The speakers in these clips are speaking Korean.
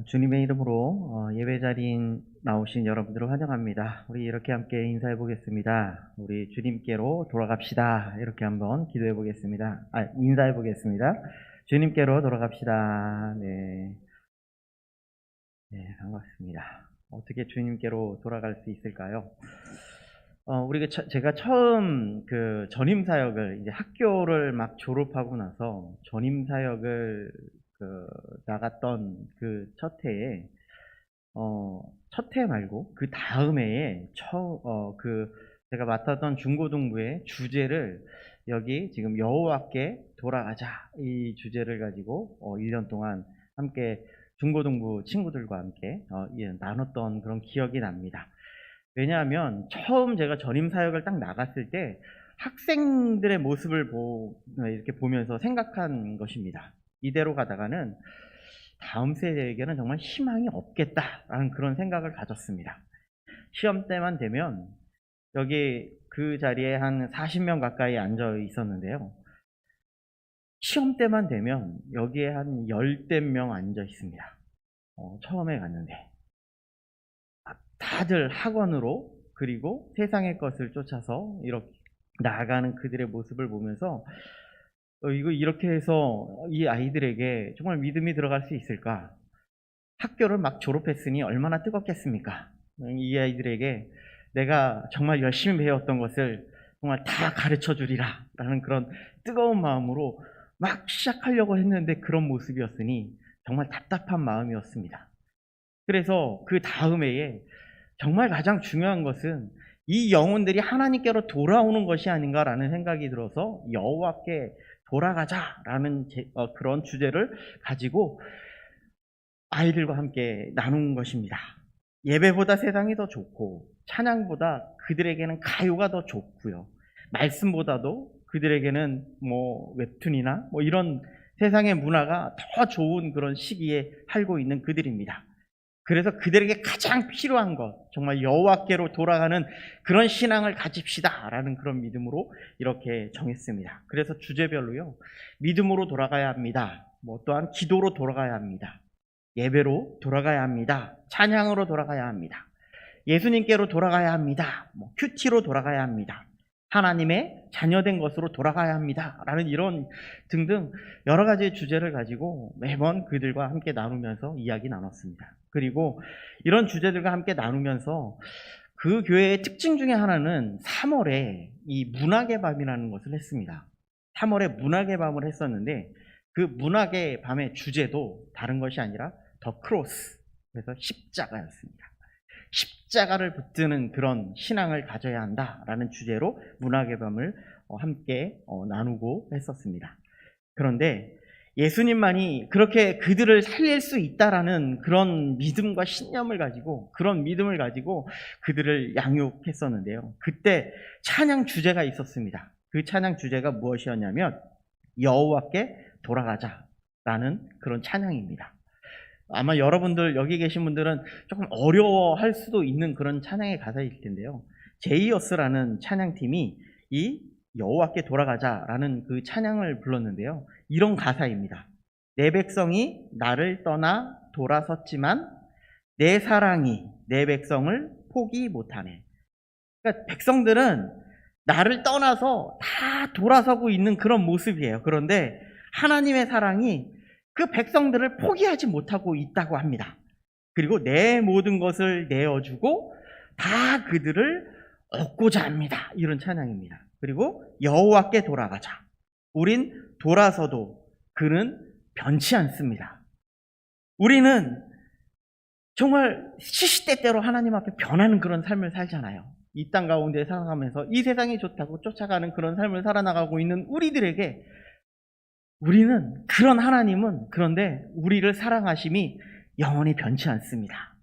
주님의 이름으로 예배 자리에 나오신 여러분들을 환영합니다. 우리 이렇게 함께 인사해 보겠습니다. 우리 주님께로 돌아갑시다. 이렇게 한번 기도해 보겠습니다. 인사해 보겠습니다. 주님께로 돌아갑시다. 네, 네, 반갑습니다. 어떻게 주님께로 돌아갈 수 있을까요? 제가 처음 그 전임 사역을 이제 학교를 막 졸업하고 나서 전임 사역을 나갔던 그 첫 해에 첫 해 말고 그 다음 해에 제가 맡았던 중고등부의 주제를 여기 지금 여호와께 돌아가자 이 주제를 가지고 1년 동안 함께 중고등부 친구들과 함께 나눴던 그런 기억이 납니다. 왜냐하면 처음 제가 전임 사역을 딱 나갔을 때 학생들의 모습을 이렇게 보면서 생각한 것입니다. 이대로 가다가는 다음 세대에게는 정말 희망이 없겠다라는 그런 생각을 가졌습니다. 시험 때만 되면 여기 그 자리에 한 40명 가까이 앉아 있었는데요. 시험 때만 되면 여기에 한 10대 명 앉아 있습니다. 처음에 갔는데 다들 학원으로 그리고 세상의 것을 쫓아서 이렇게 나아가는 그들의 모습을 보면서 이거 이렇게 해서 이 아이들에게 정말 믿음이 들어갈 수 있을까? 학교를 막 졸업했으니 얼마나 뜨겁겠습니까? 이 아이들에게 내가 정말 열심히 배웠던 것을 정말 다 가르쳐 주리라 라는 그런 뜨거운 마음으로 막 시작하려고 했는데 그런 모습이었으니 정말 답답한 마음이었습니다. 그래서 그 다음 해에 정말 가장 중요한 것은 이 영혼들이 하나님께로 돌아오는 것이 아닌가라는 생각이 들어서 여호와께 돌아가자라는 그런 주제를 가지고 아이들과 함께 나눈 것입니다. 예배보다 세상이 더 좋고 찬양보다 그들에게는 가요가 더 좋고요. 말씀보다도 그들에게는 웹툰이나 이런 세상의 문화가 더 좋은 그런 시기에 살고 있는 그들입니다. 그래서 그들에게 가장 필요한 것, 정말 여호와께로 돌아가는 그런 신앙을 가집시다라는 그런 믿음으로 이렇게 정했습니다. 그래서 주제별로요, 믿음으로 돌아가야 합니다. 또한 기도로 돌아가야 합니다. 예배로 돌아가야 합니다. 찬양으로 돌아가야 합니다. 예수님께로 돌아가야 합니다. 큐티로 돌아가야 합니다. 하나님의 자녀된 것으로 돌아가야 합니다. 라는 이런 등등 여러 가지의 주제를 가지고 매번 그들과 함께 나누면서 이야기 나눴습니다. 그리고 이런 주제들과 함께 나누면서 그 교회의 특징 중에 하나는 3월에 이 문학의 밤이라는 것을 했습니다. 3월에 문학의 밤을 했었는데 그 문학의 밤의 주제도 다른 것이 아니라 더 크로스, 그래서 십자가였습니다. 십자가를 붙드는 그런 신앙을 가져야 한다라는 주제로 문학의 밤을 함께 나누고 했었습니다. 그런데 예수님만이 그렇게 그들을 살릴 수 있다라는 그런 믿음과 신념을 가지고 그런 믿음을 가지고 그들을 양육했었는데요. 그때 찬양 주제가 있었습니다. 그 찬양 주제가 무엇이었냐면 여호와께 돌아가자라는 그런 찬양입니다. 아마 여러분들 여기 계신 분들은 조금 어려워할 수도 있는 그런 찬양의 가사일 텐데요. 제이어스라는 찬양팀이 이 여호와께 돌아가자라는 그 찬양을 불렀는데요. 이런 가사입니다. 내 백성이 나를 떠나 돌아섰지만 내 사랑이 내 백성을 포기 못하네. 그러니까 백성들은 나를 떠나서 다 돌아서고 있는 그런 모습이에요. 그런데 하나님의 사랑이 그 백성들을 포기하지 못하고 있다고 합니다. 그리고 내 모든 것을 내어주고 다 그들을 얻고자 합니다. 이런 찬양입니다. 그리고 여호와께 돌아가자. 우린 돌아서도 그는 변치 않습니다. 우리는 정말 시시때때로 하나님 앞에 변하는 그런 삶을 살잖아요. 이 땅 가운데 살아가면서 이 세상이 좋다고 쫓아가는 그런 삶을 살아나가고 있는 우리들에게 우리는 그런 하나님은 그런데 우리를 사랑하심이 영원히 변치 않습니다.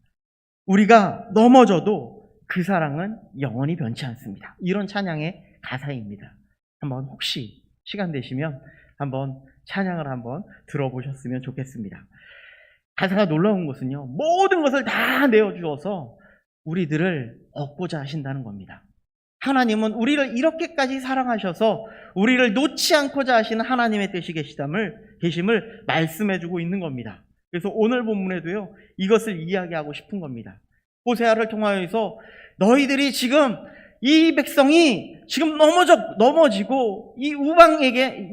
우리가 넘어져도 그 사랑은 영원히 변치 않습니다. 이런 찬양의 가사입니다. 한번 혹시 시간 되시면 한번 찬양을 한번 들어보셨으면 좋겠습니다. 가사가 놀라운 것은요, 모든 것을 다 내어주어서 우리들을 얻고자 하신다는 겁니다. 하나님은 우리를 이렇게까지 사랑하셔서 우리를 놓지 않고자 하시는 하나님의 뜻이 계심을 말씀해주고 있는 겁니다. 그래서 오늘 본문에도요, 이것을 이야기하고 싶은 겁니다. 호세아를 통하여서 너희들이 지금 이 백성이 지금 넘어지고 이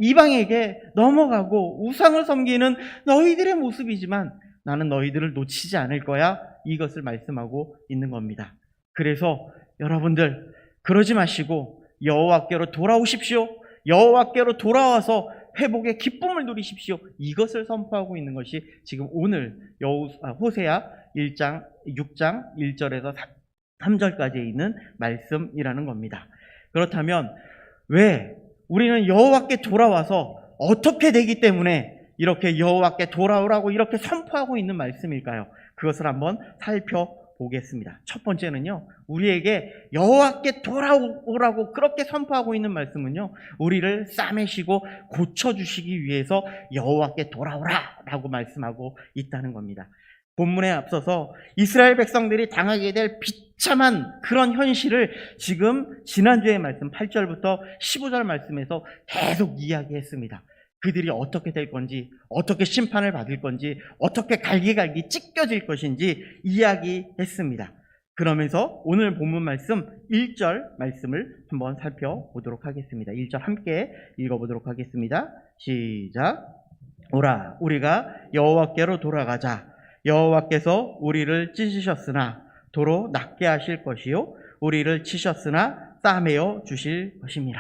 이방에게 넘어가고 우상을 섬기는 너희들의 모습이지만 나는 너희들을 놓치지 않을 거야. 이것을 말씀하고 있는 겁니다. 그래서 여러분들 그러지 마시고 여호와께로 돌아오십시오. 여호와께로 돌아와서 회복의 기쁨을 누리십시오. 이것을 선포하고 있는 것이 지금 오늘 호세아 1장 6장 1절에서 3절까지에 있는 말씀이라는 겁니다. 그렇다면 왜 우리는 여호와께 돌아와서 어떻게 되기 때문에 이렇게 여호와께 돌아오라고 이렇게 선포하고 있는 말씀일까요? 그것을 한번 살펴보겠습니다. 첫 번째는요, 우리에게 여호와께 돌아오라고 그렇게 선포하고 있는 말씀은요, 우리를 싸매시고 고쳐주시기 위해서 여호와께 돌아오라 라고 말씀하고 있다는 겁니다. 본문에 앞서서 이스라엘 백성들이 당하게 될 비참한 그런 현실을 지금 지난주의 말씀 8절부터 15절 말씀에서 계속 이야기했습니다. 그들이 어떻게 될 건지, 어떻게 심판을 받을 건지, 어떻게 갈기갈기 찢겨질 것인지 이야기했습니다. 그러면서 오늘 본문 말씀 1절 말씀을 한번 살펴보도록 하겠습니다. 1절 함께 읽어보도록 하겠습니다. 시작. 오라, 우리가 여호와께로 돌아가자. 여호와께서 우리를 찢으셨으나 도로 낫게 하실 것이요 우리를 치셨으나 싸매어 주실 것입니다.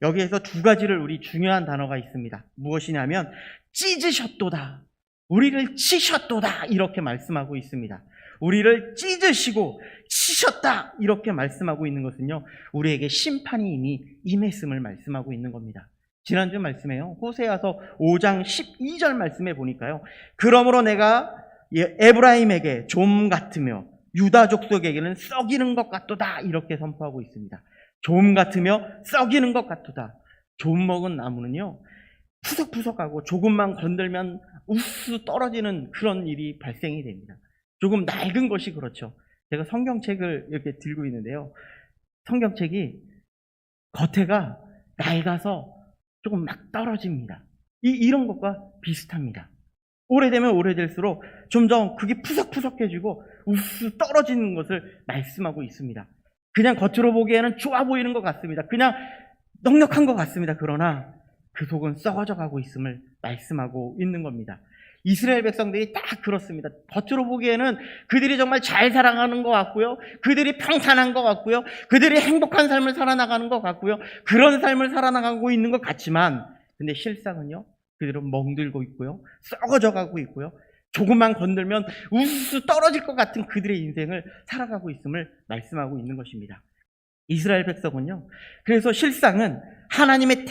여기에서 두 가지를 우리 중요한 단어가 있습니다. 무엇이냐면 찢으셨도다, 우리를 치셨도다 이렇게 말씀하고 있습니다. 우리를 찢으시고 치셨다 이렇게 말씀하고 있는 것은요, 우리에게 심판이 이미 임했음을 말씀하고 있는 겁니다. 지난주 말씀에요, 호세아서 5장 12절 말씀에 보니까요, 그러므로 내가 에브라임에게 좀 같으며 유다 족속에게는 썩이는 것 같도다 이렇게 선포하고 있습니다. 좀 같으며 썩이는 것 같도다. 좀 먹은 나무는요, 푸석푸석하고 조금만 건들면 우수 떨어지는 그런 일이 발생이 됩니다. 조금 낡은 것이 그렇죠. 제가 성경책을 이렇게 들고 있는데요, 성경책이 겉에가 낡아서 조금 막 떨어집니다. 이런 것과 비슷합니다. 오래되면 오래될수록 점점 그게 푸석푸석해지고 우수 떨어지는 것을 말씀하고 있습니다. 그냥 겉으로 보기에는 좋아 보이는 것 같습니다. 그냥 넉넉한 것 같습니다. 그러나 그 속은 썩어져 가고 있음을 말씀하고 있는 겁니다. 이스라엘 백성들이 딱 그렇습니다. 겉으로 보기에는 그들이 정말 잘 살아가는 것 같고요, 그들이 평탄한 것 같고요, 그들이 행복한 삶을 살아나가는 것 같고요, 그런 삶을 살아나가고 있는 것 같지만, 근데 실상은요, 그들은 멍들고 있고요, 썩어져 가고 있고요, 조금만 건들면 우수수 떨어질 것 같은 그들의 인생을 살아가고 있음을 말씀하고 있는 것입니다. 이스라엘 백성은요, 그래서 실상은 하나님의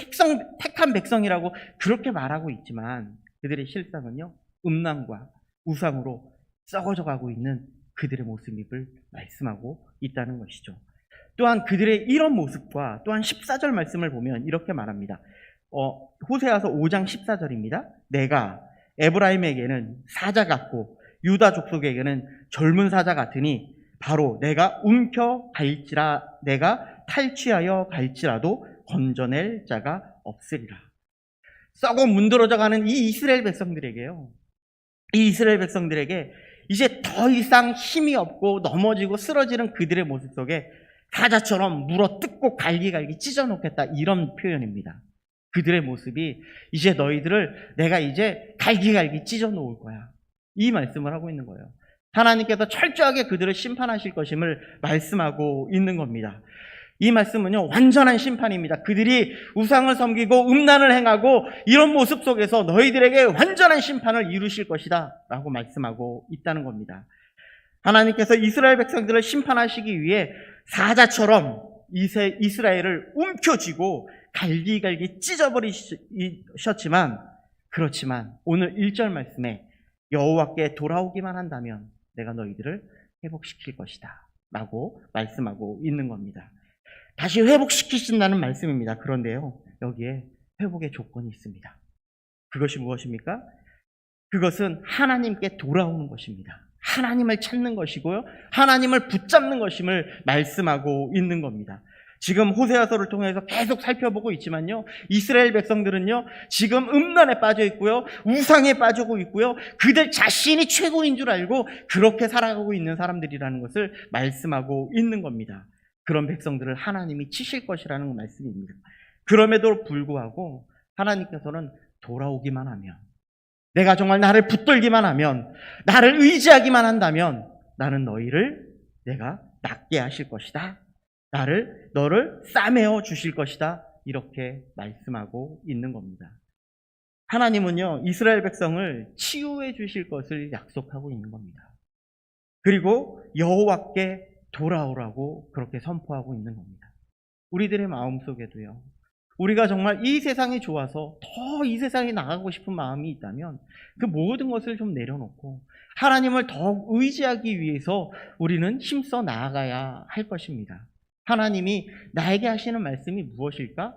택한 백성이라고 그렇게 말하고 있지만 그들의 실상은요, 음란과 우상으로 썩어져 가고 있는 그들의 모습을 말씀하고 있다는 것이죠. 또한 그들의 이런 모습과 또한 14절 말씀을 보면 이렇게 말합니다. 호세아서 5장 14절입니다. 내가 에브라임에게는 사자 같고 유다 족속에게는 젊은 사자 같으니 바로 내가 내가 탈취하여 갈지라도 건져낼 자가 없으리라. 썩어 문드러져 가는 이 이스라엘 백성들에게요, 이 이스라엘 백성들에게 이제 더 이상 힘이 없고 넘어지고 쓰러지는 그들의 모습 속에 사자처럼 물어뜯고 갈기갈기 찢어놓겠다, 이런 표현입니다. 그들의 모습이 이제 너희들을 내가 이제 갈기갈기 찢어놓을 거야, 이 말씀을 하고 있는 거예요. 하나님께서 철저하게 그들을 심판하실 것임을 말씀하고 있는 겁니다. 이 말씀은요, 완전한 심판입니다. 그들이 우상을 섬기고 음란을 행하고 이런 모습 속에서 너희들에게 완전한 심판을 이루실 것이다 라고 말씀하고 있다는 겁니다. 하나님께서 이스라엘 백성들을 심판하시기 위해 사자처럼 이스라엘을 움켜쥐고 갈기갈기 찢어버리셨지만, 그렇지만 오늘 1절 말씀에 여호와께 돌아오기만 한다면 내가 너희들을 회복시킬 것이다 라고 말씀하고 있는 겁니다. 다시 회복시키신다는 말씀입니다. 그런데요, 여기에 회복의 조건이 있습니다. 그것이 무엇입니까? 그것은 하나님께 돌아오는 것입니다. 하나님을 찾는 것이고요, 하나님을 붙잡는 것임을 말씀하고 있는 겁니다. 지금 호세아서를 통해서 계속 살펴보고 있지만요, 이스라엘 백성들은요 지금 음란에 빠져 있고요, 우상에 빠지고 있고요, 그들 자신이 최고인 줄 알고 그렇게 살아가고 있는 사람들이라는 것을 말씀하고 있는 겁니다. 그런 백성들을 하나님이 치실 것이라는 말씀입니다. 그럼에도 불구하고 하나님께서는 돌아오기만 하면, 내가 정말 나를 붙들기만 하면, 나를 의지하기만 한다면 나는 너희를 내가 낫게 하실 것이다, 너를 싸매어 주실 것이다, 이렇게 말씀하고 있는 겁니다. 하나님은요 이스라엘 백성을 치유해 주실 것을 약속하고 있는 겁니다. 그리고 여호와께 돌아오라고 그렇게 선포하고 있는 겁니다. 우리들의 마음속에도요, 우리가 정말 이 세상이 좋아서 더 이 세상에 나가고 싶은 마음이 있다면 그 모든 것을 좀 내려놓고 하나님을 더 의지하기 위해서 우리는 힘써 나아가야 할 것입니다. 하나님이 나에게 하시는 말씀이 무엇일까?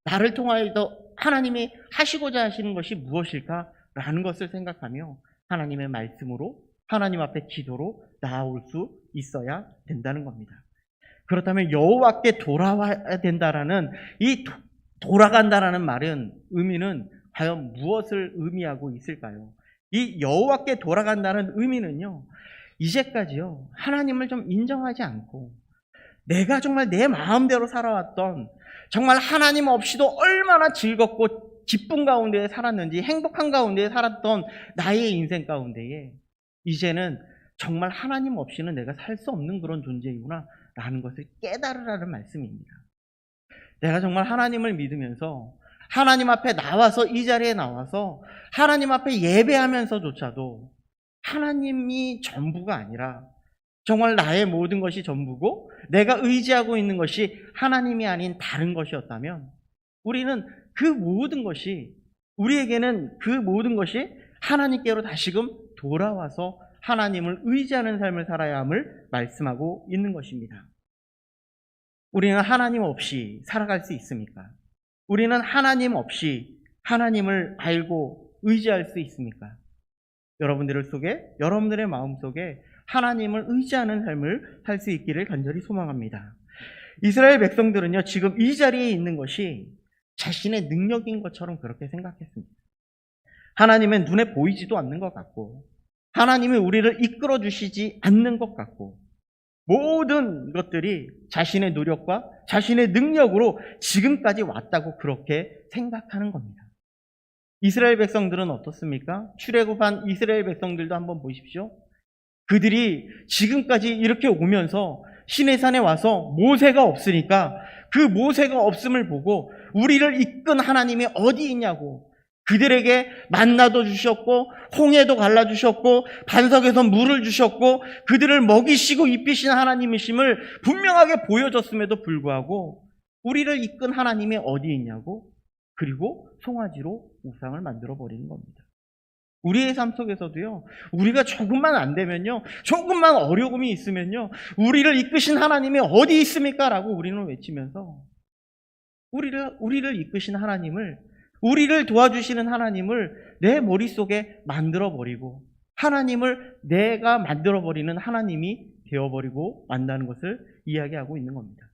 나를 통하여서 하나님이 하시고자 하시는 것이 무엇일까? 라는 것을 생각하며 하나님의 말씀으로, 하나님 앞에 기도로 나아올 수 있어야 된다는 겁니다. 그렇다면 여호와께 돌아와야 된다라는 이 돌아간다라는 말은 의미는 과연 무엇을 의미하고 있을까요? 이 여호와께 돌아간다는 의미는요, 이제까지요 하나님을 좀 인정하지 않고 내가 정말 내 마음대로 살아왔던, 정말 하나님 없이도 얼마나 즐겁고 기쁨 가운데 살았는지, 행복한 가운데 살았던 나의 인생 가운데에 이제는 정말 하나님 없이는 내가 살 수 없는 그런 존재이구나 라는 것을 깨달으라는 말씀입니다. 내가 정말 하나님을 믿으면서 하나님 앞에 나와서, 이 자리에 나와서 하나님 앞에 예배하면서조차도 하나님이 전부가 아니라 정말 나의 모든 것이 전부고 내가 의지하고 있는 것이 하나님이 아닌 다른 것이었다면 우리는 그 모든 것이, 우리에게는 그 모든 것이 하나님께로 다시금 돌아와서 하나님을 의지하는 삶을 살아야 함을 말씀하고 있는 것입니다. 우리는 하나님 없이 살아갈 수 있습니까? 우리는 하나님 없이 하나님을 알고 의지할 수 있습니까? 여러분들의 마음 속에 하나님을 의지하는 삶을 살 수 있기를 간절히 소망합니다. 이스라엘 백성들은요, 지금 이 자리에 있는 것이 자신의 능력인 것처럼 그렇게 생각했습니다. 하나님은 눈에 보이지도 않는 것 같고, 하나님이 우리를 이끌어 주시지 않는 것 같고, 모든 것들이 자신의 노력과 자신의 능력으로 지금까지 왔다고 그렇게 생각하는 겁니다. 이스라엘 백성들은 어떻습니까? 출애굽한 이스라엘 백성들도 한번 보십시오. 그들이 지금까지 이렇게 오면서 시내산에 와서 모세가 없으니까 그 모세가 없음을 보고 우리를 이끈 하나님이 어디 있냐고, 그들에게 만나도 주셨고 홍해도 갈라주셨고 반석에서 물을 주셨고 그들을 먹이시고 입히신 하나님이심을 분명하게 보여줬음에도 불구하고 우리를 이끈 하나님이 어디 있냐고, 그리고 송아지로 우상을 만들어 버리는 겁니다. 우리의 삶 속에서도요, 우리가 조금만 안 되면요, 조금만 어려움이 있으면요, 우리를 이끄신 하나님이 어디 있습니까? 라고 우리는 외치면서 우리를 이끄신 하나님을, 우리를 도와주시는 하나님을 내 머릿속에 만들어버리고 하나님을 내가 만들어버리는 하나님이 되어버리고 만다는 것을 이야기하고 있는 겁니다.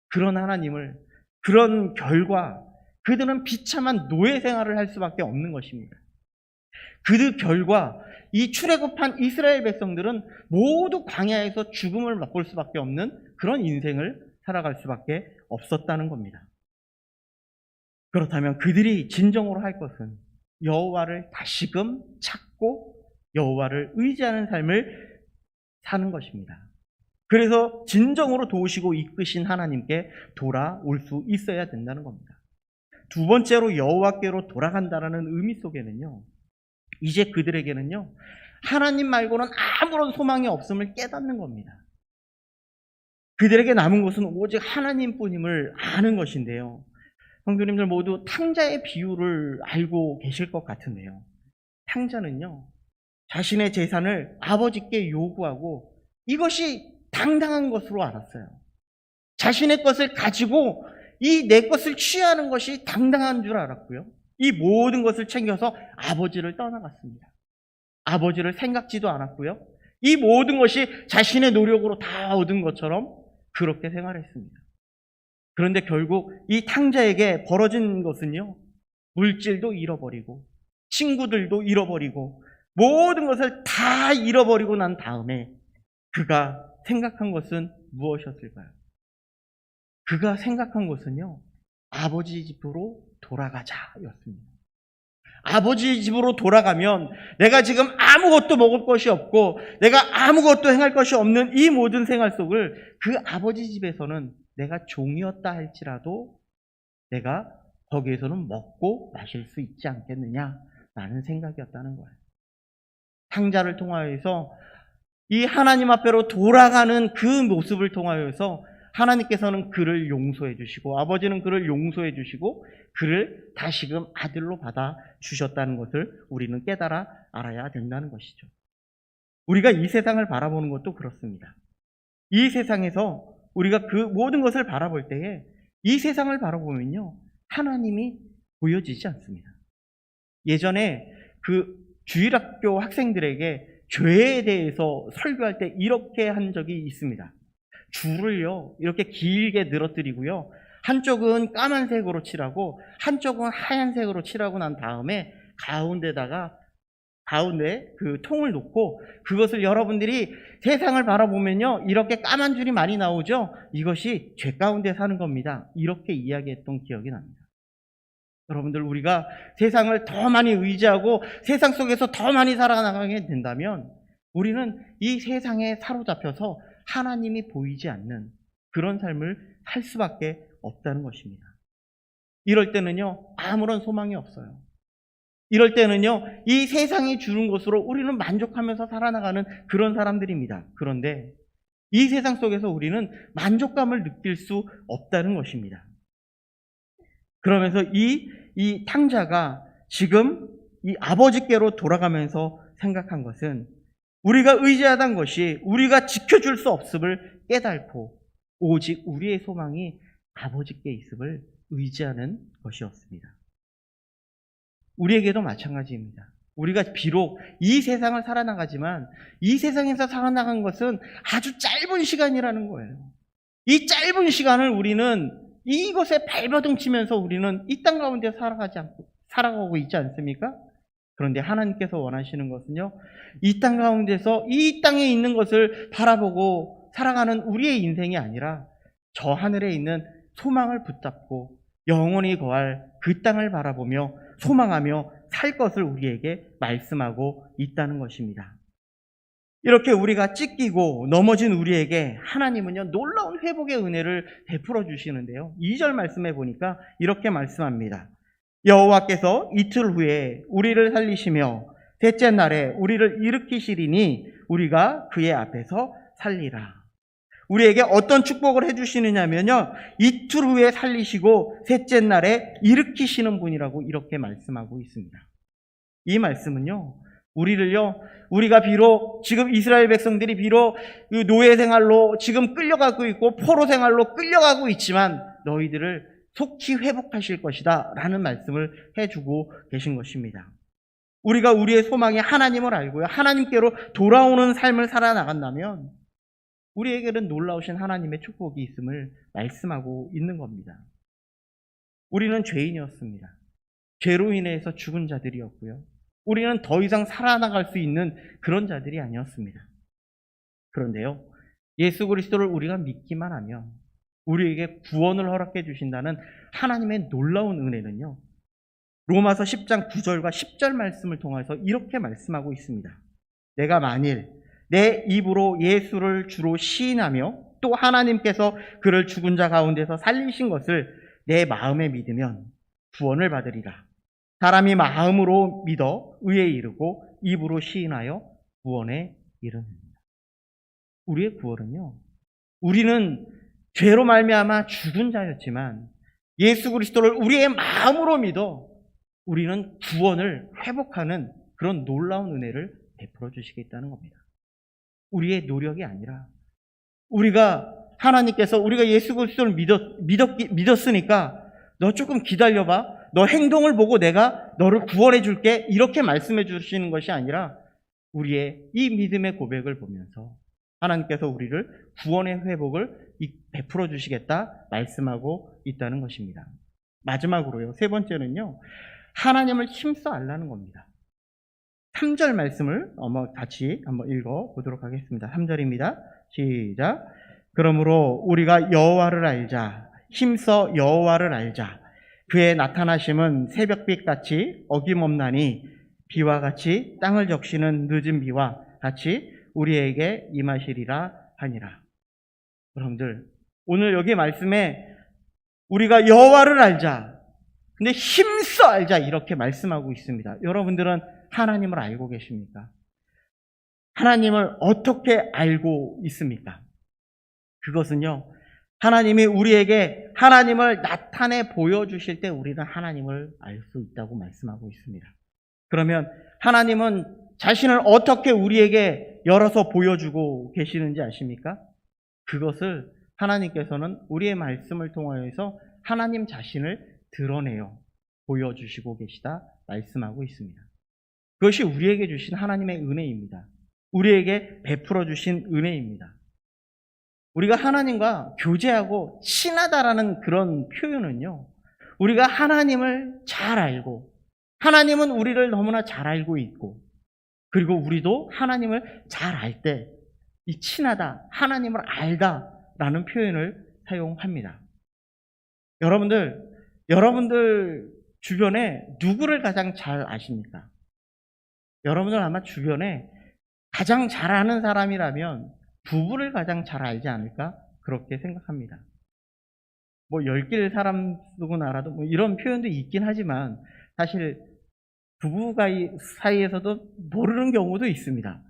그런 하나님을, 그런 결과 그들은 비참한 노예 생활을 할 수밖에 없는 것입니다. 그 결과 이 출애굽한 이스라엘 백성들은 모두 광야에서 죽음을 맛볼 수밖에 없는 그런 인생을 살아갈 수밖에 없었다는 겁니다. 그렇다면 그들이 진정으로 할 것은 여호와를 다시금 찾고 여호와를 의지하는 삶을 사는 것입니다. 그래서 진정으로 도우시고 이끄신 하나님께 돌아올 수 있어야 된다는 겁니다. 두 번째로 여호와께로 돌아간다라는 의미 속에는요, 이제 그들에게는요, 하나님 말고는 아무런 소망이 없음을 깨닫는 겁니다. 그들에게 남은 것은 오직 하나님뿐임을 아는 것인데요. 성도님들 모두 탕자의 비유를 알고 계실 것 같은데요. 탕자는요, 자신의 재산을 아버지께 요구하고 이것이 당당한 것으로 알았어요. 자신의 것을 가지고 이 내 것을 취하는 것이 당당한 줄 알았고요. 이 모든 것을 챙겨서 아버지를 떠나갔습니다. 아버지를 생각지도 않았고요. 이 모든 것이 자신의 노력으로 다 얻은 것처럼 그렇게 생활했습니다. 그런데 결국 이 탕자에게 벌어진 것은요, 물질도 잃어버리고 친구들도 잃어버리고 모든 것을 다 잃어버리고 난 다음에 그가 생각한 것은 무엇이었을까요? 그가 생각한 것은요, 아버지 집으로 돌아가자였습니다. 아버지 집으로 돌아가면 내가 지금 아무것도 먹을 것이 없고 내가 아무것도 행할 것이 없는 이 모든 생활 속을 그 아버지 집에서는 내가 종이었다 할지라도 내가 거기에서는 먹고 마실 수 있지 않겠느냐라는 생각이었다는 거예요. 탕자를 통하여서 이 하나님 앞에로 돌아가는 그 모습을 통하여서 하나님께서는 그를 용서해 주시고 아버지는 그를 용서해 주시고 그를 다시금 아들로 받아 주셨다는 것을 우리는 깨달아 알아야 된다는 것이죠. 우리가 이 세상을 바라보는 것도 그렇습니다. 이 세상에서 우리가 그 모든 것을 바라볼 때에 이 세상을 바라보면요, 하나님이 보여지지 않습니다. 예전에 그 주일학교 학생들에게 죄에 대해서 설교할 때 이렇게 한 적이 있습니다. 줄을요, 이렇게 길게 늘어뜨리고요, 한쪽은 까만색으로 칠하고 한쪽은 하얀색으로 칠하고 난 다음에 가운데 그 통을 놓고 그것을 여러분들이 세상을 바라보면요, 이렇게 까만 줄이 많이 나오죠. 이것이 죄 가운데 사는 겁니다. 이렇게 이야기했던 기억이 납니다. 여러분들, 우리가 세상을 더 많이 의지하고 세상 속에서 더 많이 살아나가게 된다면 우리는 이 세상에 사로잡혀서 하나님이 보이지 않는 그런 삶을 살 수밖에 없다는 것입니다. 이럴 때는요, 아무런 소망이 없어요. 이럴 때는요, 이 세상이 주는 것으로 우리는 만족하면서 살아나가는 그런 사람들입니다. 그런데 이 세상 속에서 우리는 만족감을 느낄 수 없다는 것입니다. 그러면서 이 탕자가 지금 이 아버지께로 돌아가면서 생각한 것은 우리가 의지하던 것이 우리가 지켜줄 수 없음을 깨닫고 오직 우리의 소망이 아버지께 있음을 의지하는 것이었습니다. 우리에게도 마찬가지입니다. 우리가 비록 이 세상을 살아나가지만 이 세상에서 살아나간 것은 아주 짧은 시간이라는 거예요. 이 짧은 시간을 우리는 이것에 발버둥 치면서 우리는 이 땅 가운데 살아가고 있지 않습니까? 그런데 하나님께서 원하시는 것은요, 이 땅 가운데서 이 땅에 있는 것을 바라보고 살아가는 우리의 인생이 아니라 저 하늘에 있는 소망을 붙잡고 영원히 거할 그 땅을 바라보며 소망하며 살 것을 우리에게 말씀하고 있다는 것입니다. 이렇게 우리가 찢기고 넘어진 우리에게 하나님은요, 놀라운 회복의 은혜를 베풀어 주시는데요, 2절 말씀해 보니까 이렇게 말씀합니다. 여호와께서 이틀 후에 우리를 살리시며 셋째 날에 우리를 일으키시리니 우리가 그의 앞에서 살리라. 우리에게 어떤 축복을 해주시느냐면요, 이틀 후에 살리시고 셋째 날에 일으키시는 분이라고 이렇게 말씀하고 있습니다. 이 말씀은요, 우리가 비록 지금 이스라엘 백성들이 비록 노예 생활로 지금 끌려가고 있고 포로 생활로 끌려가고 있지만 너희들을 속히 회복하실 것이다 라는 말씀을 해주고 계신 것입니다. 우리가 우리의 소망이 하나님을 알고요, 하나님께로 돌아오는 삶을 살아나간다면 우리에게는 놀라우신 하나님의 축복이 있음을 말씀하고 있는 겁니다. 우리는 죄인이었습니다. 죄로 인해서 죽은 자들이었고요, 우리는 더 이상 살아나갈 수 있는 그런 자들이 아니었습니다. 그런데요, 예수 그리스도를 우리가 믿기만 하면 우리에게 구원을 허락해 주신다는 하나님의 놀라운 은혜는요, 로마서 10장 9절과 10절 말씀을 통해서 이렇게 말씀하고 있습니다. 내가 만일 내 입으로 예수를 주로 시인하며 또 하나님께서 그를 죽은 자 가운데서 살리신 것을 내 마음에 믿으면 구원을 받으리라. 사람이 마음으로 믿어 의에 이르고 입으로 시인하여 구원에 이르느니라. 우리의 구원은요, 우리는 죄로 말미암아 죽은 자였지만 예수 그리스도를 우리의 마음으로 믿어 우리는 구원을 회복하는 그런 놀라운 은혜를 베풀어 주시겠다는 겁니다. 우리의 노력이 아니라 하나님께서 우리가 예수 그리스도를 믿었으니까 너 조금 기다려봐, 너 행동을 보고 내가 너를 구원해 줄게, 이렇게 말씀해 주시는 것이 아니라 우리의 이 믿음의 고백을 보면서 하나님께서 우리를 구원의 회복을 베풀어 주시겠다 말씀하고 있다는 것입니다. 마지막으로요. 세 번째는요. 하나님을 힘써 알라는 겁니다. 3절 말씀을 같이 한번 읽어 보도록 하겠습니다. 3절입니다. 시작. 그러므로 우리가 여호와를 알자. 힘써 여호와를 알자. 그의 나타나심은 새벽빛같이 어김없나니 비와 같이 땅을 적시는 늦은 비와 같이 우리에게 임하시리라 하니라. 여러분들, 오늘 여기 말씀에 우리가 여호와를 알자. 근데 힘써 알자 이렇게 말씀하고 있습니다. 여러분들은 하나님을 알고 계십니까? 하나님을 어떻게 알고 있습니까? 그것은요, 하나님이 우리에게 하나님을 나타내 보여주실 때 우리는 하나님을 알 수 있다고 말씀하고 있습니다. 그러면 하나님은 자신을 어떻게 우리에게 열어서 보여주고 계시는지 아십니까? 그것을 하나님께서는 우리의 말씀을 통하여서 하나님 자신을 드러내어 보여주시고 계시다 말씀하고 있습니다. 그것이 우리에게 주신 하나님의 은혜입니다. 우리에게 베풀어 주신 은혜입니다. 우리가 하나님과 교제하고 친하다라는 그런 표현은요, 우리가 하나님을 잘 알고, 하나님은 우리를 너무나 잘 알고 있고, 그리고 우리도 하나님을 잘 알 때, 이 친하다, 하나님을 알다라는 표현을 사용합니다. 여러분들 주변에 누구를 가장 잘 아십니까? 여러분들 아마 주변에 가장 잘 아는 사람이라면 부부를 가장 잘 알지 않을까? 그렇게 생각합니다. 10길 사람 쓰고 나라도 이런 표현도 있긴 하지만 사실 부부가 사이에서도 모르는 경우도 있습니다.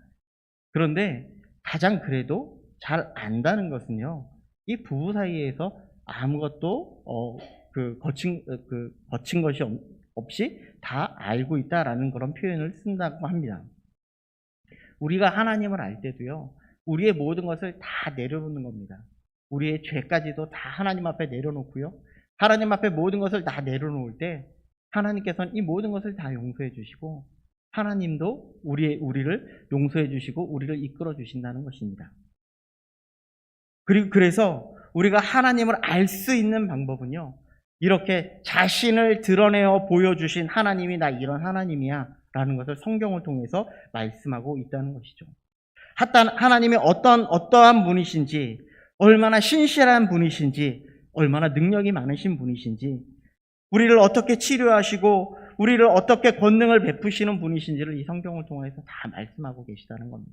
그런데 가장 그래도 잘 안다는 것은요, 이 부부 사이에서 아무것도 거친 것이 없이 다 알고 있다라는 그런 표현을 쓴다고 합니다. 우리가 하나님을 알 때도요, 우리의 모든 것을 다 내려놓는 겁니다. 우리의 죄까지도 다 하나님 앞에 내려놓고요, 하나님 앞에 모든 것을 다 내려놓을 때 하나님께서는 이 모든 것을 다 용서해 주시고, 하나님도 우리를 용서해 주시고 우리를 이끌어 주신다는 것입니다. 그래서 우리가 하나님을 알 수 있는 방법은요, 이렇게 자신을 드러내어 보여주신 하나님이 나 이런 하나님이야 라는 것을 성경을 통해서 말씀하고 있다는 것이죠. 하나님이 어떠한 분이신지, 얼마나 신실한 분이신지, 얼마나 능력이 많으신 분이신지, 우리를 어떻게 치료하시고 우리를 어떻게 권능을 베푸시는 분이신지를 이 성경을 통해서 다 말씀하고 계시다는 겁니다.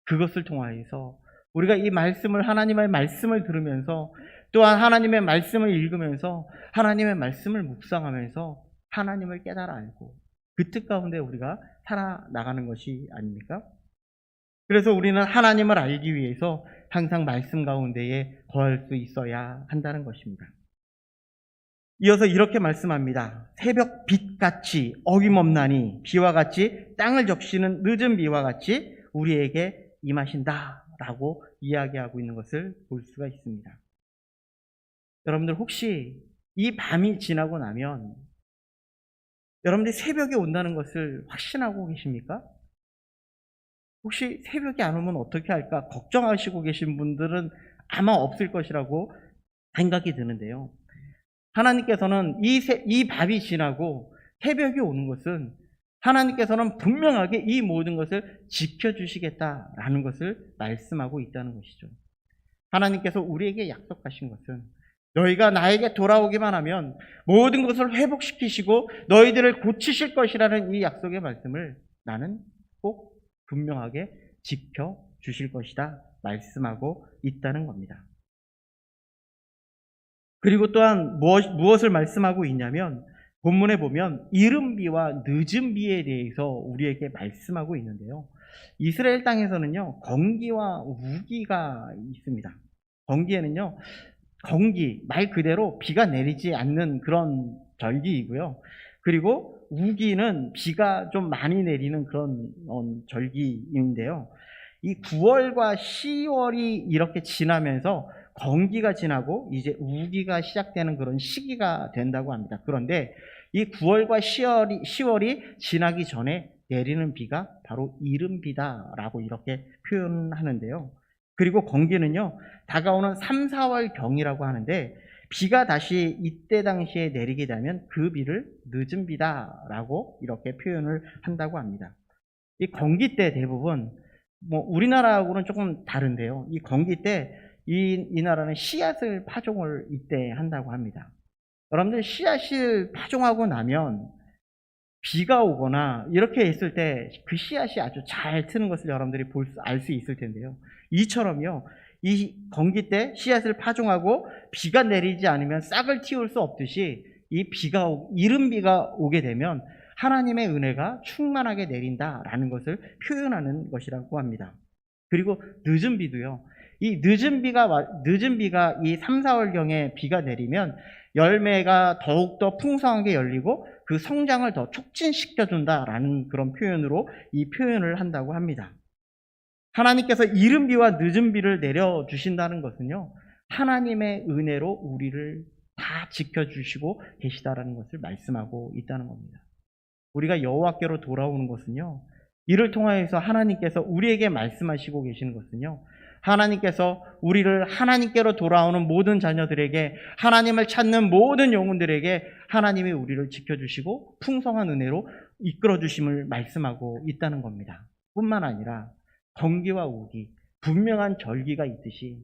그것을 통하여서 우리가 이 말씀을, 하나님의 말씀을 들으면서, 또한 하나님의 말씀을 읽으면서 하나님의 말씀을 묵상하면서 하나님을 깨달아 알고 그 뜻 가운데 우리가 살아나가는 것이 아닙니까? 그래서 우리는 하나님을 알기 위해서 항상 말씀 가운데에 거할 수 있어야 한다는 것입니다. 이어서 이렇게 말씀합니다. 새벽 빛같이 어김없나니 비와 같이 땅을 적시는 늦은 비와 같이 우리에게 임하신다 라고 이야기하고 있는 것을 볼 수가 있습니다. 여러분들 혹시 이 밤이 지나고 나면 여러분들이 새벽에 온다는 것을 확신하고 계십니까? 혹시 새벽이 안 오면 어떻게 할까 걱정하시고 계신 분들은 아마 없을 것이라고 생각이 드는데요. 하나님께서는 이 밤이 지나고 새벽이 오는 것은 하나님께서는 분명하게 이 모든 것을 지켜주시겠다라는 것을 말씀하고 있다는 것이죠. 하나님께서 우리에게 약속하신 것은 너희가 나에게 돌아오기만 하면 모든 것을 회복시키시고 너희들을 고치실 것이라는 이 약속의 말씀을 나는 꼭 분명하게 지켜주실 것이다 말씀하고 있다는 겁니다. 그리고 또한 무엇을 말씀하고 있냐면 본문에 보면 이른 비와 늦은 비에 대해서 우리에게 말씀하고 있는데요. 이스라엘 땅에서는요, 건기와 우기가 있습니다. 건기에는요, 건기, 말 그대로 비가 내리지 않는 그런 절기이고요. 그리고 우기는 비가 좀 많이 내리는 그런 절기인데요. 이 9월과 10월이 이렇게 지나면서 건기가 지나고 이제 우기가 시작되는 그런 시기가 된다고 합니다. 그런데 이 9월과 10월이 지나기 전에 내리는 비가 바로 이른 비다라고 이렇게 표현하는데요. 그리고 건기는요, 다가오는 3, 4월 경이라고 하는데, 비가 다시 이때 당시에 내리게 되면 그 비를 늦은 비다라고 이렇게 표현을 한다고 합니다. 이 건기 때 대부분 우리나라하고는 조금 다른데요. 이 건기 때 이 나라는 씨앗을 파종을 이때 한다고 합니다. 여러분들 씨앗을 파종하고 나면 비가 오거나 이렇게 있을 때 그 씨앗이 아주 잘 트는 것을 여러분들이 알 수 있을 텐데요. 이처럼요, 이 건기 때 씨앗을 파종하고 비가 내리지 않으면 싹을 틔울 수 없듯이 이 이른 비가 오게 되면 하나님의 은혜가 충만하게 내린다라는 것을 표현하는 것이라고 합니다. 그리고 늦은 비도요. 이 늦은 비가 이 3, 4월경에 비가 내리면 열매가 더욱더 풍성하게 열리고 그 성장을 더 촉진시켜준다라는 그런 표현으로 이 표현을 한다고 합니다. 하나님께서 이른 비와 늦은 비를 내려주신다는 것은요, 하나님의 은혜로 우리를 다 지켜주시고 계시다라는 것을 말씀하고 있다는 겁니다. 우리가 여호와께로 돌아오는 것은요, 이를 통하여서 하나님께서 우리에게 말씀하시고 계시는 것은요, 하나님께서 우리를 하나님께로 돌아오는 모든 자녀들에게, 하나님을 찾는 모든 영혼들에게 하나님이 우리를 지켜주시고 풍성한 은혜로 이끌어주심을 말씀하고 있다는 겁니다. 뿐만 아니라 건기와 우기, 분명한 절기가 있듯이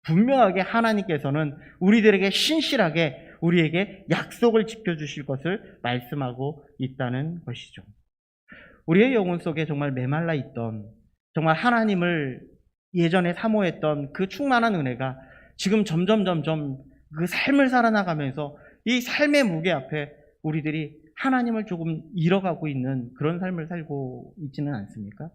분명하게 하나님께서는 우리들에게 신실하게 우리에게 약속을 지켜주실 것을 말씀하고 있다는 것이죠. 우리의 영혼 속에 정말 메말라 있던, 정말 하나님을 예전에 사모했던 그 충만한 은혜가 지금 점점 그 삶을 살아나가면서 이 삶의 무게 앞에 우리들이 하나님을 조금 잃어가고 있는 그런 삶을 살고 있지는 않습니까?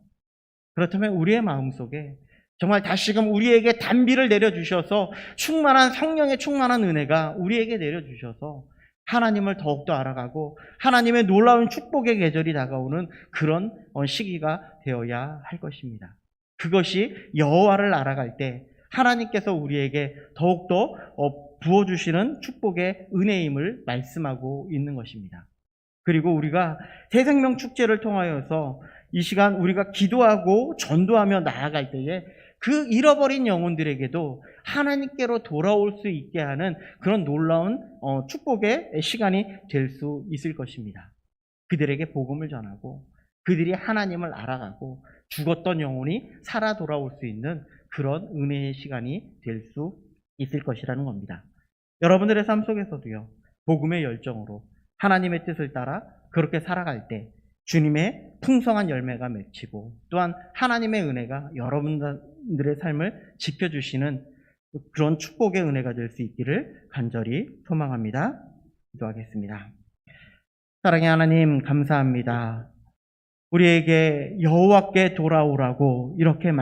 그렇다면 우리의 마음속에 정말 다시금 우리에게 단비를 내려주셔서 충만한 성령의 충만한 은혜가 우리에게 내려주셔서 하나님을 더욱더 알아가고 하나님의 놀라운 축복의 계절이 다가오는 그런 시기가 되어야 할 것입니다. 그것이 여호와를 알아갈 때 하나님께서 우리에게 더욱더 부어주시는 축복의 은혜임을 말씀하고 있는 것입니다. 그리고 우리가 새생명 축제를 통하여서 이 시간 우리가 기도하고 전도하며 나아갈 때에 그 잃어버린 영혼들에게도 하나님께로 돌아올 수 있게 하는 그런 놀라운 축복의 시간이 될 수 있을 것입니다. 그들에게 복음을 전하고 그들이 하나님을 알아가고 죽었던 영혼이 살아 돌아올 수 있는 그런 은혜의 시간이 될 수 있을 것이라는 겁니다. 여러분들의 삶 속에서도요, 복음의 열정으로 하나님의 뜻을 따라 그렇게 살아갈 때 주님의 풍성한 열매가 맺히고 또한 하나님의 은혜가 여러분들의 삶을 지켜주시는 그런 축복의 은혜가 될 수 있기를 간절히 소망합니다. 기도하겠습니다. 사랑의 하나님, 감사합니다. 우리에게 여호와께 돌아오라고 이렇게